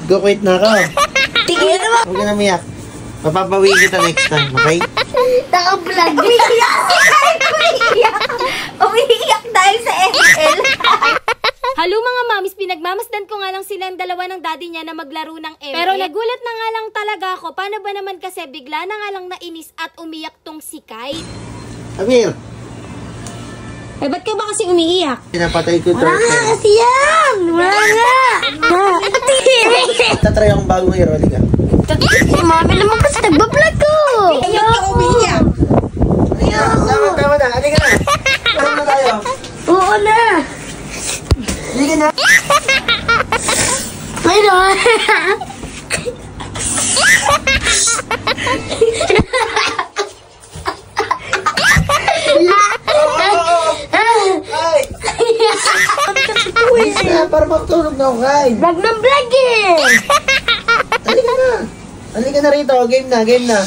Go-quit na ako. Tingin naman. Huwag ka na umiyak. Mapapawi kita next time, okay? Naka-vlog. Umiiyak si Kyle. Umiiyak. Umiiyak dahil sa ML. Halo mga mamis, pinagmamasdan ko nga lang silang dalawa ng daddy niya na maglaro ng ML. Pero nagulat na nga lang talaga ako. Paano ba naman kasi bigla na nga lang nainis at umiyak tong si Kyle? Amir, Eh, ba't ka ba kasi umiiyak? pinapatay ko yung Wala nga turtle. kasi yan. Wala nga. Tatry akong bagong hero, liga. Si mami naman kasi nagbablog ko. Ayoko umiiyak. Tama na, halika na. Tama na tayo. Oo na. Halika na. Mayroon. Ay! Please na, para magtulog na ako, Kyle. Vlog ng vlog eh. Halika na. Halika na rito, game na, game na.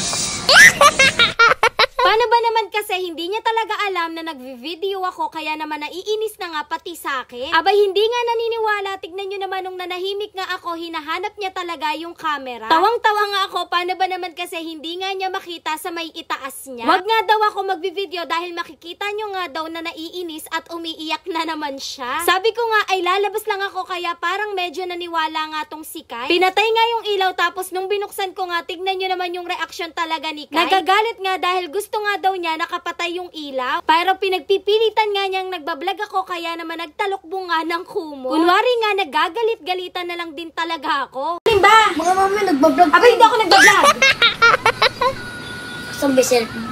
Paano ba naman kasi hindi niya talaga alam na nagvi-video ako kaya naman naiinis na nga pati sa akin? Abay hindi nga naniniwala, tignan nyo naman nung nanahimik nga ako, hinahanap niya talaga yung camera. Tawang-tawa nga ako, paano ba naman kasi hindi nga niya makita sa may itaas niya? Wag nga daw ako magvi-video dahil makikita nyo nga daw na naiinis at umiiyak na naman siya. Sabi ko nga ay lalabas lang ako kaya parang medyo naniwala nga tong si Kyle. Pinatay nga yung ilaw tapos nung binuksan ko nga, tignan nyo naman yung reaction talaga ni Kyle. Nagagalit nga dahil gusto nga daw niya nakapatay yung ilaw. Pero pinagpipilitan nga niyang nagbablog ako kaya naman nagtalokbo nga ng kumo. Kunwari nga nagagalit-galitan na lang din talaga ako. Alin ba? Mga mami nagbablog. Abay hindi ako nagbablog. Saan ba cellphone?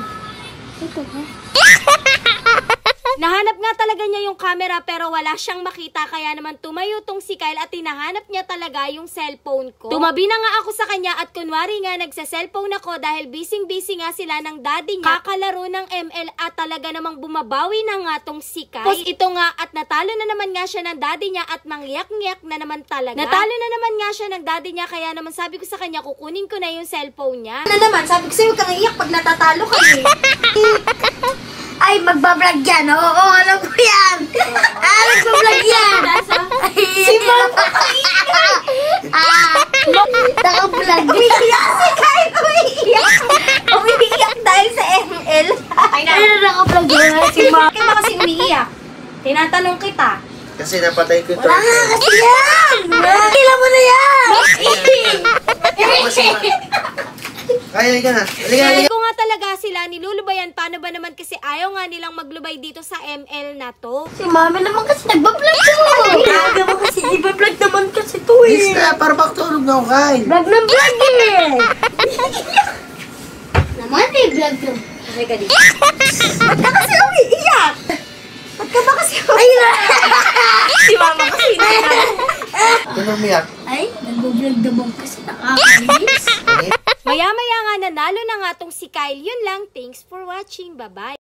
Nahanap nga talaga niya yung camera pero wala siyang makita kaya naman tumayo tong si Kyle at hinahanap niya talaga yung cellphone ko. Tumabi na nga ako sa kanya at kunwari nga nagsa-cellphone ako dahil busy nga sila ng daddy niya. Kakalaro ng ML at talaga namang bumabawi na nga tong si Kyle. Tapos ito nga at natalo na naman nga siya ng daddy niya at mangyak-ngyak na naman talaga. Natalo na naman nga siya ng daddy niya kaya naman sabi ko sa kanya kukunin ko na yung cellphone niya. Ano naman? Sabi ko sa'yo, huwag kang iyak pag natatalo ka eh. Ay, magbablog yan. Oo, alam ko yan. Magbablog yan. Si Mama. Naka-vlog. Umiiyak si Kyle. Umiiyak. Umiiyak dahil sa ML. Ay, naka-vlog yan. Si Mama. Kaya ba kasi umiiyak? Tinatanong kita. Kasi napatay ko yung Wala nga turtle. kasi yan. Kailan mo na yan. Kaya, halika na. Halika, Hindi halika. ko nga talaga sila nilulubayan. Paano ba naman kasi ayaw nga nilang maglubay dito sa ML na to? Si Mami naman kasi nagbablog ko. Aga mo kasi ibablog naman kasi to Please na, para magtulog na ako, Kyle. Vlog ng vlog eh. Naman eh, vlog ng. Okay ka dito. Ba't ka kasi umiiyak? Ba't ka ba kasi umiiyak? Si mama kasi Kung umiyak. Ay, nag-vlog naman kasi nakakainis. Maya-maya nga nanalo na nga tong si Kyle. Yun lang. Thanks for watching. Bye-bye.